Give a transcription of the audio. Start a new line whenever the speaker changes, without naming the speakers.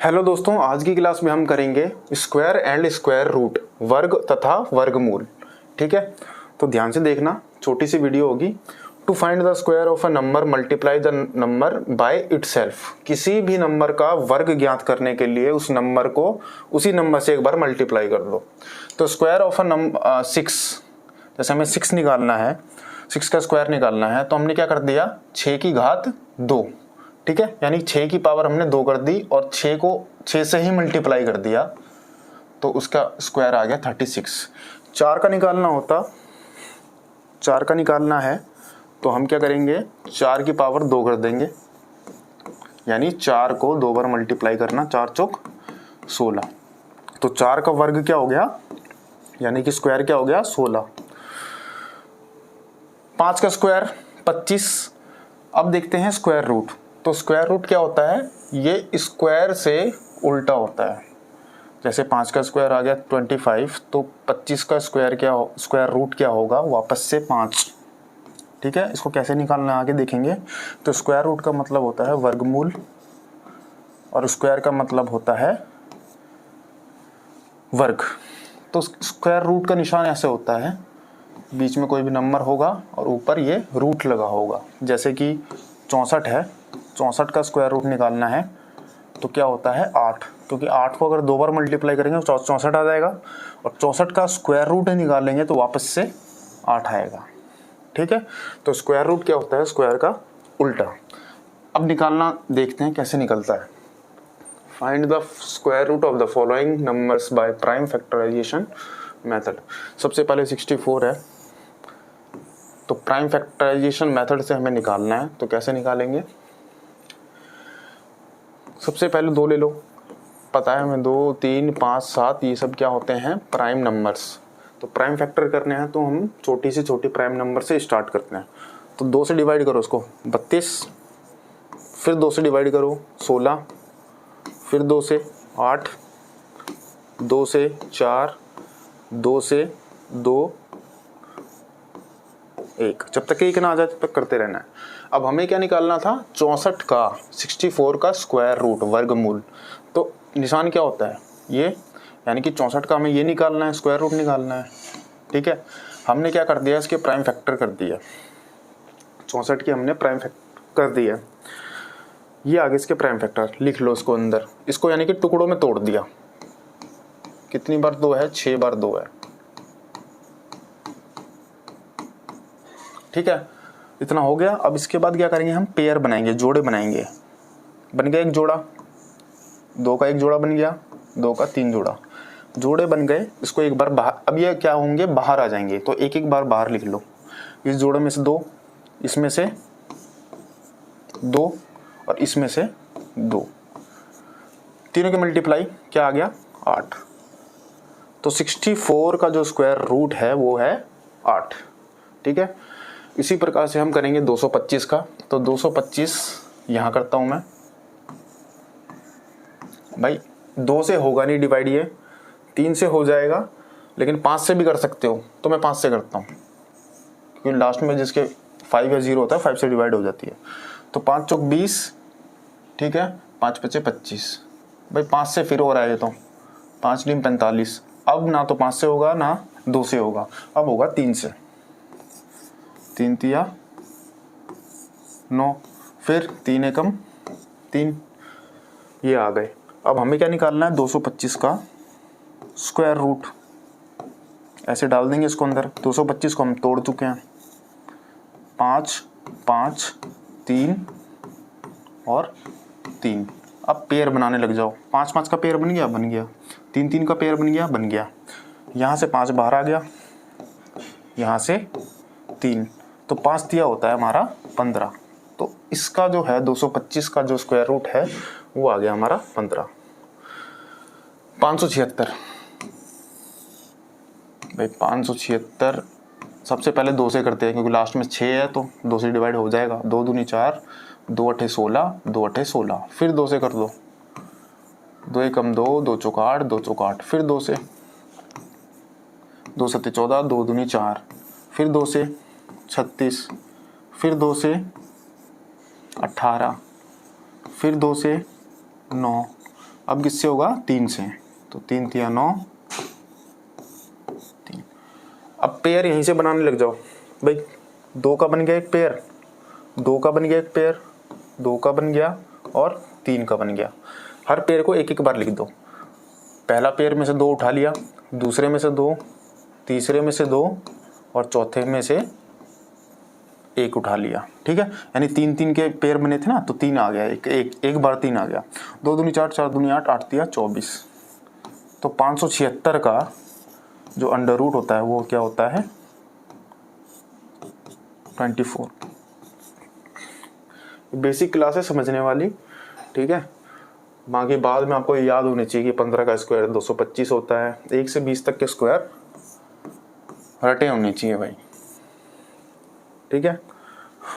Hello दोस्तों, आज की क्लास में हम करेंगे स्क्वायर एंड स्क्वायर रूट, वर्ग तथा वर्गमूल। ठीक है, तो ध्यान से देखना, छोटी सी वीडियो होगी। To find the square of a number multiply the number by itself. किसी भी नंबर का वर्ग ज्ञात करने के लिए उस नंबर को उसी नंबर से एक बार मल्टीप्लाई कर दो। तो स्क्वायर ऑफ अ नंबर 6, जैसे हमें 6 निकालना है, 6 का स्क्वायर निकालना है, तो हमने क्या कर दिया, 6 की घात 2। ठीक है, यानी 6 की पावर हमने 2 कर दी और 6 को 6 से ही मल्टीप्लाई कर दिया, तो उसका स्क्वायर आ गया 36। 4 का निकालना होता, 4 का निकालना है तो हम क्या करेंगे, 4 की पावर 2 कर देंगे, यानी 4 को 2 बार मल्टीप्लाई करना, 4 चौक 16। तो 4 का वर्ग क्या हो गया, यानी कि स्क्वायर क्या हो गया, 16। 5 का स्क्वायर 25। अब देखते हैं स्क्वायर रूट। तो स्क्वायर रूट क्या होता है, ये स्क्वायर से उल्टा होता है। जैसे 5 का स्क्वायर आ गया 25, तो 25 का स्क्वायर रूट क्या होगा, वापस से 5। ठीक है, इसको कैसे निकालना आगे देखेंगे। तो स्क्वायर रूट का मतलब होता है वर्गमूल और स्क्वायर का मतलब होता है वर्ग। तो स्क्वायर रूट का निशान ऐसे होता है, बीच में कोई भी नंबर होगा और ऊपर ये रूट लगा होगा। जैसे कि 64 है, 64 का स्क्वायर रूट निकालना है तो क्या होता है 8, क्योंकि 8 को अगर 2 बार मल्टीप्लाई करेंगे तो 64 आ जाएगा, और 64 का स्क्वायर रूट निकालेंगे तो वापस से 8 आएगा। ठीक है, तो स्क्वायर रूट क्या होता है, स्क्वायर का उल्टा। अब निकालना देखते हैं कैसे निकलता है। Find the square root of the following numbers by prime factorisation method. सबसे पहले 64 है, तो प्राइम फैक्टराइजेशन मेथड से हमें निकालना है। तो कैसे निकालेंगे, सबसे पहले 2 ले लो, पता है हमें 2, 3, 5, 7 ये सब क्या होते हैं, प्राइम नंबर्स। तो प्राइम फैक्टर करने हैं तो हम छोटी से छोटी प्राइम नंबर से स्टार्ट करते हैं। तो 2 से डिवाइड करो उसको 32, फिर 2 से डिवाइड करो 16, फिर 2 से 8, 2 से 4, 2 से 2, 1। जब तक 1 ना आ जाए तब तक करते रहना है। अब हमें क्या निकालना था, 64 का स्क्वायर रूट, वर्गमूल। तो निशान क्या होता है ये, यानी कि 64 का हमें ये निकालना है, स्क्वायर रूट निकालना है। ठीक है, हमने क्या कर दिया, इसके प्राइम फैक्टर कर दिया, 64 की हमने प्राइम फैक्टर कर दिया। ये आगे इसके प्राइम फैक्टर लिख लो इसको अंदर, इसको यानी कि टुकड़ों में तोड़ दिया। कितनी बार 2 है, 6 बार 2 है। ठीक है, इतना हो गया। अब इसके बाद क्या करेंगे, हम पेयर बनाएंगे, जोड़े बनाएंगे। बन गया एक जोड़ा, 2 का एक जोड़ा बन गया, 2 का 3 जोड़ा, जोड़े बन गए। इसको एक बार बाहर, अब ये क्या होंगे, बाहर आ जाएंगे, तो एक एक बार बाहर लिख लो। इस जोड़े में से 2, इसमें से 2 और इसमें से 2, तीनों के मल्टीप्लाई क्या आ गया, 8। तो 64 का जो स्क्वायर रूट है वो है 8। ठीक है, इसी प्रकार से हम करेंगे 225 का। तो 225 यहाँ करता हूँ मैं, भाई 2 से होगा नहीं डिवाइड, ये 3 से हो जाएगा, लेकिन 5 से भी कर सकते हो, तो मैं 5 से करता हूँ, क्योंकि लास्ट में जिसके 5 या 0 होता है 5 से डिवाइड हो जाती है। तो 5 चौक 20, ठीक है, 5 पचे 25, भाई 5 से फिर हो रहा है ये, तो 5 × 45। अब ना तो 5 से होगा ना 2 से होगा, अब होगा 3 से। 3 तिया 9, फिर 3 एकम 3, ये आ गए। अब हमें क्या निकालना है, 225 का स्क्वायर रूट। ऐसे डाल देंगे इसको अंदर। 225 को हम तोड़ चुके हैं, 5, 5, 3 और 3। अब पेयर बनाने लग जाओ। 5, 5 का पेयर बन गया, बन गया। 3, 3 का पेयर बन गया, बन गया। यहाँ से 5 बाहर आ गया, यहाँ से 3, तो 5 दिया होता है हमारा 15। तो इसका जो है 225 का जो स्क्वायर रूट है वो आ गया हमारा 15। 576, भाई 576 सबसे पहले 2 से करते हैं, क्योंकि लास्ट में 6 है तो 2 से डिवाइड हो जाएगा। 2 दूनी 4, 2 अठे 16, 2 अठे 16, फिर 2 से कर दो, 2 एकम 2, 2 चौक 8, 2 चौक 8, फिर 2 से, 2 सत्ते 14, 2 दूनी 4, फिर 2 से 36, फिर 2 से 18, फिर 2 से 9, अब किससे होगा, 3 से, तो 3 तिया 9, 3। अब पेयर यहीं से बनाने लग जाओ भाई, 2 का बन गया एक पेयर, 2 का बन गया एक पेयर, 2 का बन गया और 3 का बन गया। हर पेयर को एक एक बार लिख दो। पहला पेयर में से 2 उठा लिया, दूसरे में से 2, तीसरे में से 2 और चौथे में से 1 उठा लिया। ठीक है, यानी 3 3 के पेयर बने थे ना, तो 3 आ गया, एक बार 3 आ गया। 2 दूनी 4, 4 दूनी 8, 8 तिया 24। तो 576 का जो अंडर रूट होता है वो क्या होता है, 24। बेसिक क्लास है समझने वाली। ठीक है, बाकी बाद में आपको याद होनी चाहिए कि 15 का स्क्वायर 225 होता है। 1 से 20 तक के स्क्वायर रटे होने चाहिए भाई। ठीक है।